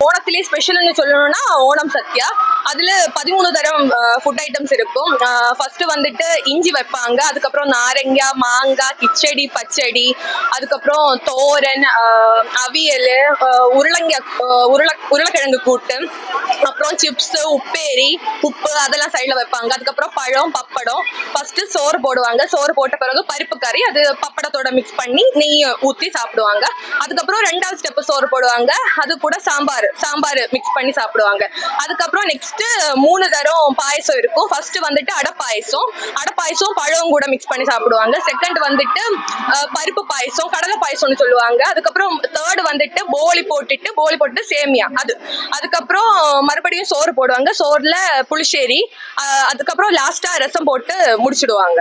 ஓணத்திலே ஸ்பெஷல்னு சொல்லணும்னா ஓணம் சத்யா. அதுல 13 தரம் ஃபுட் ஐட்டம்ஸ் இருக்கும். ஃபர்ஸ்ட் வந்துட்டு இஞ்சி வைப்பாங்க, அதுக்கப்புறம் நாரங்காய், மாங்காய், கிச்சடி, பச்சடி, அதுக்கப்புறம் தோரன், அவியல், உருளைக்கிழங்கு கூட்டு, அப்புறம் சிப்ஸ், உப்பேரி, உப்பு அதெல்லாம் சைடில் வைப்பாங்க. அதுக்கப்புறம் பழம், பப்படம். ஃபர்ஸ்ட் சோறு போடுவாங்க, சோறு போட்ட பிறகு பருப்பு கறி அது பப்படத்தோட மிக்ஸ் பண்ணி நெய் ஊற்றி சாப்பிடுவாங்க. அதுக்கப்புறம் 2வது ஸ்டெப் சோறு போடுவாங்க, அது கூட சாம்பார் மிக்ஸ் பண்ணி சாப்பிடுவாங்க. அதுக்கப்புறம் நெக்ஸ்ட் 3 தரம் பாயசம் இருக்கும். ஃபர்ஸ்ட் வந்துட்டு அடை பாயசம் பழம் கூட மிக்ஸ் பண்ணி சாப்பிடுவாங்க. செகண்ட் வந்துட்டு பருப்பு பாயசம், கடலை பாயசம்னு சொல்லுவாங்க. அதுக்கப்புறம் தேர்ட் வந்துட்டு போலி போட்டுட்டு சேமியா அதுக்கப்புறம் மறுபடியும் சோறு போடுவாங்க, சோறுல புளிச்சேரி, அதுக்கப்புறம் லாஸ்டா ரசம் போட்டு முடிச்சிடுவாங்க.